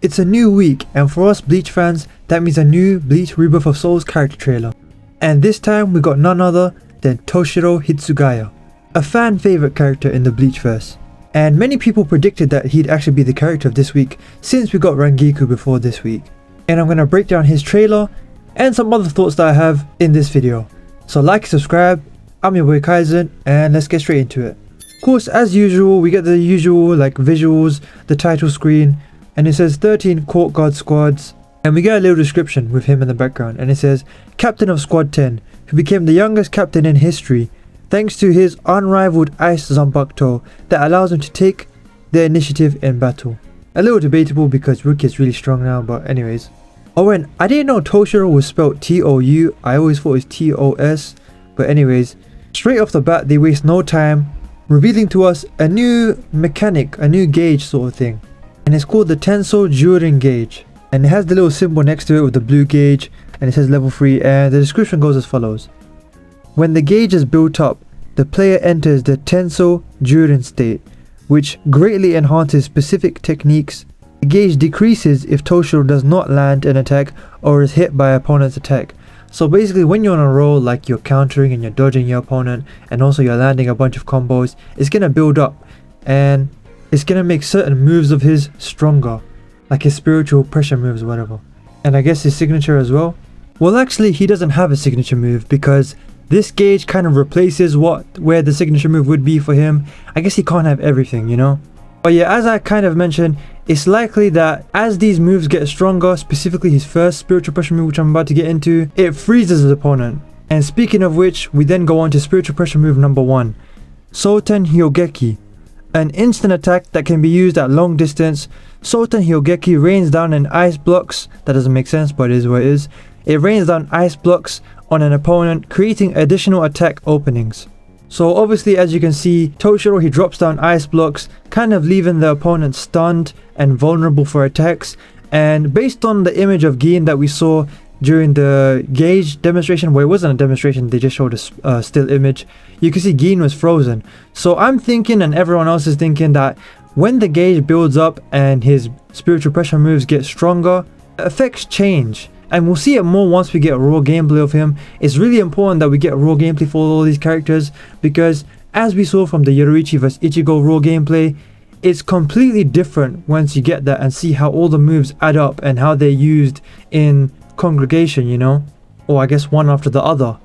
It's a new week, and for us Bleach fans, that means a new Bleach Rebirth of Souls character trailer. And this time we got none other than Toshiro Hitsugaya, a fan favourite character in the Bleachverse. And many people predicted that he'd actually be the character of this week since we got Rangiku before this week. And I'm going to break down his trailer and some other thoughts that I have in this video. So like and subscribe, I'm your boy Kaizen, and let's get straight into it. Of course, as usual, we get the usual like visuals, the title screen, and it says 13 Court Guard squads, and we get a little description with him in the background, and it says Captain of Squad 10, who became the youngest captain in history thanks to his unrivaled ice zanpakuto that allows him to take the initiative in battle. A little debatable because Rookie is really strong now, but anyways. Oh, and I didn't know Toshiro was spelled T-O-U, I always thought it was T-O-S, but anyways, straight off the bat they waste no time, revealing to us a new mechanic, a new gauge sort of thing. And it's called the Tensou Jurin gauge, and it has the little symbol next to it with the blue gauge, and it says level 3, and the description goes as follows. When the gauge is built up, the player enters the Tensou Jurin state, which greatly enhances specific techniques. The gauge decreases if Toshiro does not land an attack or is hit by opponent's attack. So basically when you're on a roll, like you're countering and you're dodging your opponent, and also you're landing a bunch of combos, it's gonna build up, and it's gonna make certain moves of his stronger, like his spiritual pressure moves or whatever. And I guess his signature as well. Well, actually he doesn't have a signature move because this gauge kind of replaces where the signature move would be for him. I guess he can't have everything, you know. But yeah, as I kind of mentioned, it's likely that as these moves get stronger, specifically his first spiritual pressure move, which I'm about to get into, it freezes his opponent. And speaking of which, we then go on to spiritual pressure move number 1, Soten Hyogeki. An instant attack that can be used at long distance. Soten Hyogeki rains down in ice blocks. That doesn't make sense, but it is what it is. It rains down ice blocks on an opponent, creating additional attack openings. So obviously, as you can see, Toshiro, he drops down ice blocks, kind of leaving the opponent stunned and vulnerable for attacks. And based on the image of Gin that we saw during the gauge demonstration, well, it wasn't a demonstration, they just showed a still image, you can see Gin was frozen. So I'm thinking, and everyone else is thinking, that when the gauge builds up and his spiritual pressure moves get stronger, effects change. And we'll see it more once we get raw gameplay of him. It's really important that we get raw gameplay for all these characters, because as we saw from the Yoruichi vs Ichigo raw gameplay, it's completely different once you get that and see how all the moves add up and how they're used in congregation, you know, or I guess one after the other,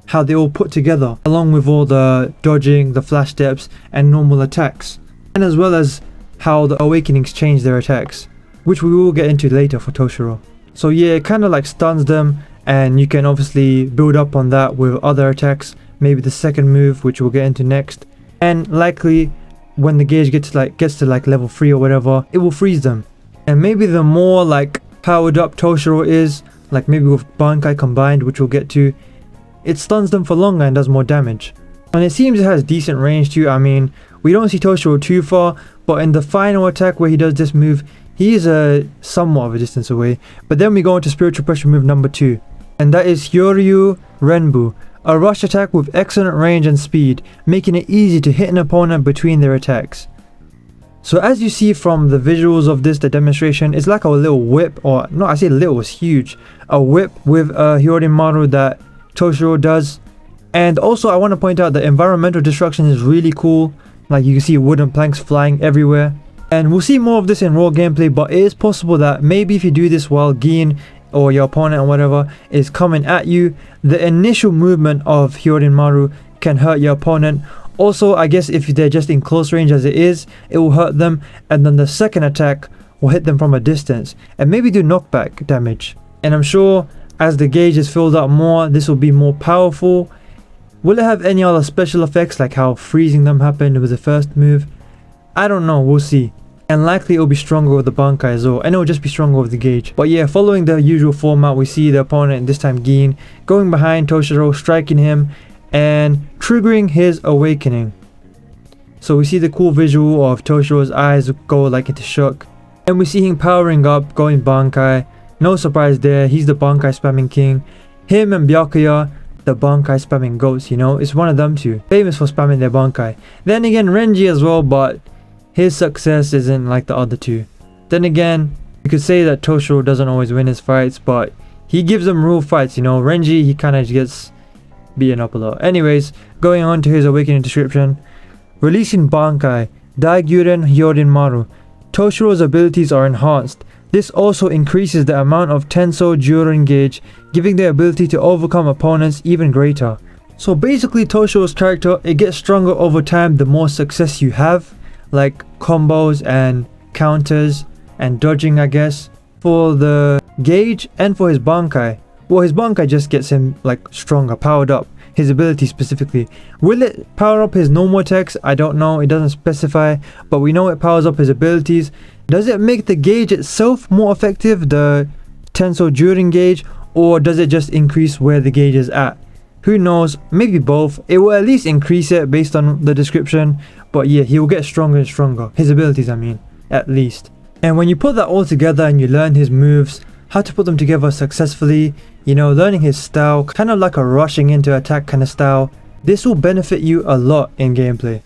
how they all put together along with all the dodging, the flash steps and normal attacks, and as well as how the awakenings change their attacks, which we will get into later for Toshiro. So yeah, it kind of like stuns them, and you can obviously build up on that with other attacks, maybe the second move, which we'll get into next, and likely when the gauge gets to like level 3 or whatever, it will freeze them. And maybe the more like powered up Toshiro is, like maybe with Bankai combined, which we'll get to, it stuns them for longer and does more damage. And it seems it has decent range too. I mean, we don't see Toshiro too far, but in the final attack where he does this move, he is somewhat of a distance away. But then we go into spiritual pressure move number 2, and that is Hyoryu Renbu, a rush attack with excellent range and speed, making it easy to hit an opponent between their attacks. So as you see from the visuals of this, the demonstration, it's like a little whip, or no, I say little, it's huge. A whip with a Hyorimaru that Toshiro does. And also I want to point out that environmental destruction is really cool. Like you can see wooden planks flying everywhere. And we'll see more of this in raw gameplay, but it is possible that maybe if you do this while Gin or your opponent or whatever is coming at you, the initial movement of Hyorimaru can hurt your opponent. Also, I guess if they're just in close range as it is, it will hurt them, and then the second attack will hit them from a distance and maybe do knockback damage. And I'm sure as the gauge is filled up more, this will be more powerful. Will it have any other special effects like how freezing them happened with the first move? I don't know, we'll see. And likely it will be stronger with the Bankai as well, and it will just be stronger with the gauge. But yeah, following the usual format, we see the opponent, this time Gin, going behind Toshiro, striking him and triggering his awakening. So we see the cool visual of Toshiro's eyes go like into shock, and we see him powering up, going Bankai. No surprise there, he's the Bankai spamming king. Him and Byakuya, the Bankai spamming goats, you know, it's one of them two, famous for spamming their Bankai. Then again Renji as well, but his success isn't like the other two. Then again, You could say that Toshiro doesn't always win his fights, but he gives them real fights, you know. Renji, he kind of gets beaten up a lot. Anyways, going on to his awakening description. Releasing Bankai, Daiguren Hyorin Maru. Toshiro's abilities are enhanced. This also increases the amount of Tensou Jurin gauge, giving the ability to overcome opponents even greater. So basically Toshiro's character, it gets stronger over time the more success you have, like combos and counters and dodging, I guess. For the gauge and for his Bankai, well, his Bankai just gets him like stronger, powered up, his ability specifically. Will it power up his normal attacks? I don't know, it doesn't specify, but we know it powers up his abilities. Does it make the gauge itself more effective, the Tensou Jurin gauge, or does it just increase where the gauge is at? Who knows, maybe both. It will at least increase it based on the description, but yeah, he will get stronger and stronger, his abilities I mean, at least. And when you put that all together and you learn his moves, how to put them together successfully, you know, learning his style, kind of like a rushing into attack kind of style, this will benefit you a lot in gameplay.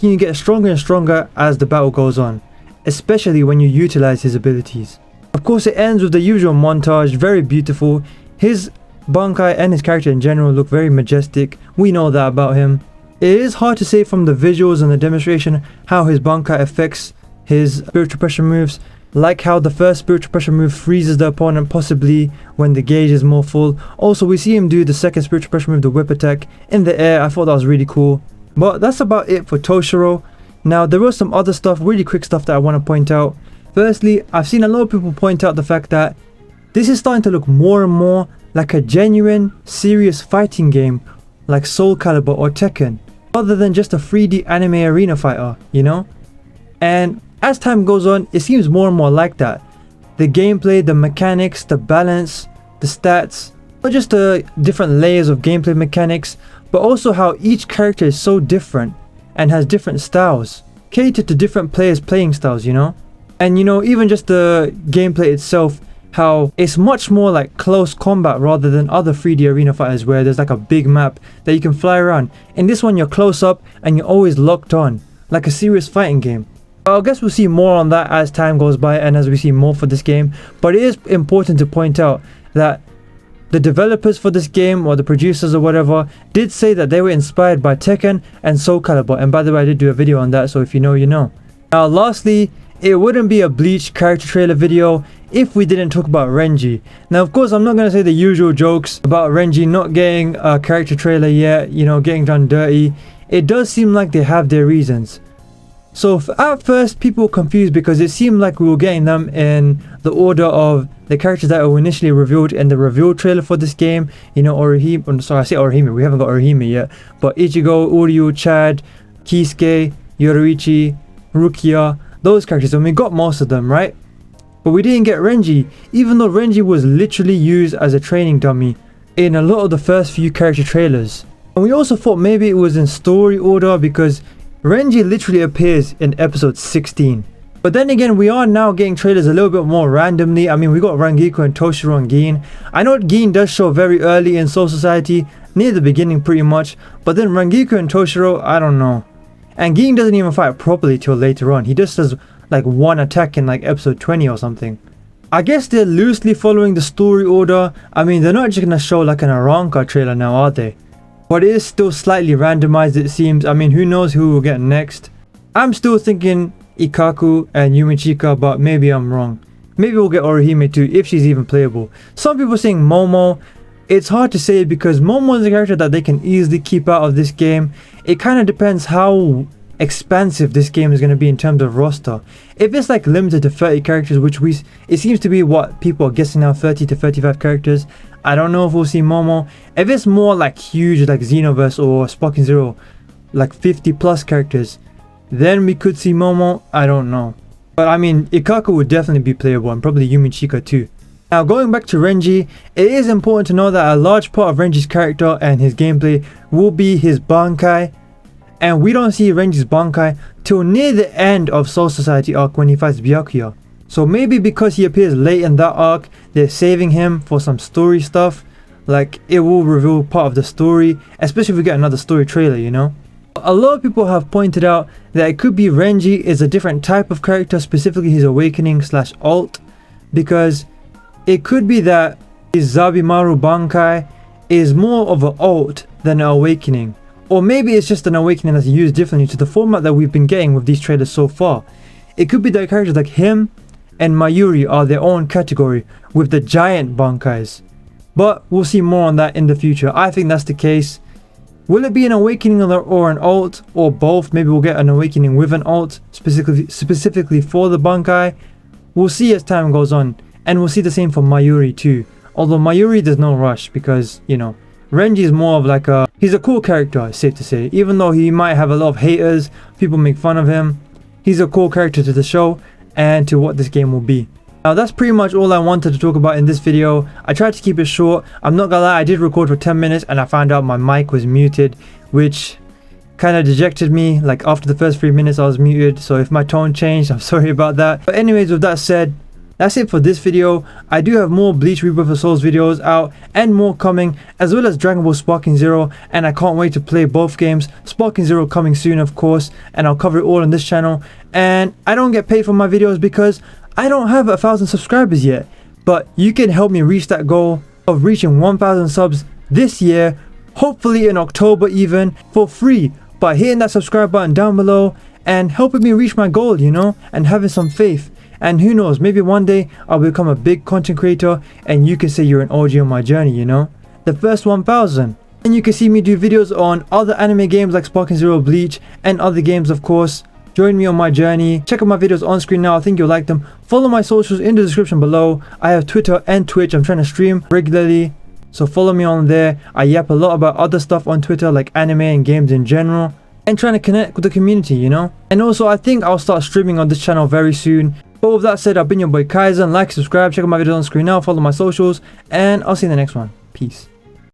You get stronger and stronger as the battle goes on, especially when you utilize his abilities. Of course, it ends with the usual montage, very beautiful. His Bankai and his character in general look very majestic, we know that about him. It is hard to say from the visuals and the demonstration how his Bankai affects his spiritual pressure moves, like how the first spiritual pressure move freezes the opponent possibly when the gauge is more full. Also, we see him do the second spiritual pressure move, the whip attack, in the air. I thought that was really cool. But that's about it for Toshiro. Now, there was some other stuff, really quick stuff that I want to point out. Firstly, I've seen a lot of people point out the fact that this is starting to look more and more like a genuine, serious fighting game like Soul Calibur or Tekken, rather than just a 3D anime arena fighter, you know? And as time goes on, it seems more and more like that. The gameplay, the mechanics, the balance, the stats, not just the different layers of gameplay mechanics, but also how each character is so different and has different styles, catered to different players' playing styles, you know? And you know, even just the gameplay itself, how it's much more like close combat rather than other 3D arena fighters where there's like a big map that you can fly around. In this one, you're close up and you're always locked on, like a serious fighting game. I guess we'll see more on that as time goes by and as we see more for this game, but it is important to point out that the developers for this game, or the producers or whatever, did say that they were inspired by Tekken and Soul Calibur, and by the way, I did do a video on that, so if you know, you know. Now lastly, it wouldn't be a Bleach character trailer video if we didn't talk about Renji. Now of course, I'm not going to say the usual jokes about Renji not getting a character trailer yet, you know, getting done dirty. It does seem like they have their reasons. So at first, people were confused because it seemed like we were getting them in the order of the characters that were initially revealed in the reveal trailer for this game. You know, Orihime, sorry, I say Orihime, we haven't got Orihime yet. But Ichigo, Uryu, Chad, Kisuke, Yoruichi, Rukia, those characters, and we got most of them, right? But we didn't get Renji, even though Renji was literally used as a training dummy in a lot of the first few character trailers. And we also thought maybe it was in story order because Renji literally appears in episode 16. But then again, we are now getting trailers a little bit more randomly. I mean, we got Rangiku and Toshiro and Gin. I know Gin does show very early in Soul Society, near the beginning pretty much. But then Rangiku and Toshiro, I don't know. And Gin doesn't even fight properly till later on. He just does like one attack in like episode 20 or something. I guess they're loosely following the story order. I mean, they're not just gonna show like an Aranka trailer now, are they? But it is still slightly randomized, it seems. I mean, who knows who we'll get next. I'm still thinking Ikkaku and Yumichika, but maybe I'm wrong. Maybe we'll get Orihime too, if she's even playable. Some people saying Momo. It's hard to say because Momo is a character that they can easily keep out of this game. It kind of depends how expansive this game is going to be in terms of roster. If it's like limited to 30 characters, which it seems to be what people are guessing now, 30 to 35 characters, I don't know if we'll see Momo. If it's more like huge like Xenoverse or Sparking Zero, like 50 plus characters, then we could see Momo. I don't know. But I mean, Ikkaku would definitely be playable and probably Yumichika too. Now going back to Renji, it is important to know that a large part of Renji's character and his gameplay will be his Bankai. And we don't see Renji's Bankai till near the end of Soul Society arc when he fights Byakuya. So maybe because he appears late in that arc, they're saving him for some story stuff. Like, it will reveal part of the story, especially if we get another story trailer, you know? A lot of people have pointed out that it could be Renji is a different type of character, specifically his awakening / alt. because it could be that his Zabimaru Bankai is more of an alt than an awakening. Or maybe it's just an awakening that's used differently to the format that we've been getting with these trailers so far. It could be that characters like him and Mayuri are their own category with the giant Bankais. But we'll see more on that in the future. I think that's the case. Will it be an awakening or an alt, or both? Maybe we'll get an awakening with an alt specifically for the Bankai. We'll see as time goes on, and we'll see the same for Mayuri too. Although Mayuri, there's no rush because, you know, Renji is more of like he's a cool character, it's safe to say. Even though he might have a lot of haters, people make fun of him, he's a cool character to the show and to what this game will be. Now that's pretty much all I wanted to talk about in this video. I tried to keep it short. I'm not gonna lie, I did record for 10 minutes and I found out my mic was muted, which kind of dejected me. Like after the first 3 minutes I was muted, so if my tone changed, I'm sorry about that. But anyways, with that said, that's it for this video. I do have more Bleach Rebirth of Souls videos out and more coming, as well as Dragon Ball Sparking Zero, and I can't wait to play both games. Sparking Zero coming soon, of course, and I'll cover it all on this channel. And I don't get paid for my videos because I don't have 1,000 subscribers yet, but you can help me reach that goal of reaching 1,000 subs this year, hopefully in October even, for free, by hitting that subscribe button down below and helping me reach my goal, you know, and having some faith. And who knows, maybe one day I'll become a big content creator and you can say you're an OG on my journey, you know, the first 1,000. And you can see me do videos on other anime games like Sparking Zero, Bleach, and other games, of course. Join me on my journey. Check out my videos on screen now, I think you'll like them. Follow my socials in the description below. I have Twitter and Twitch. I'm trying to stream regularly, so follow me on there. I yap a lot about other stuff on Twitter, like anime and games in general, and trying to connect with the community, you know. And also I think I'll start streaming on this channel very soon. But with that said, I've been your boy Kaizen. Like, subscribe, check out my videos on screen now, follow my socials, and I'll see you in the next one. Peace.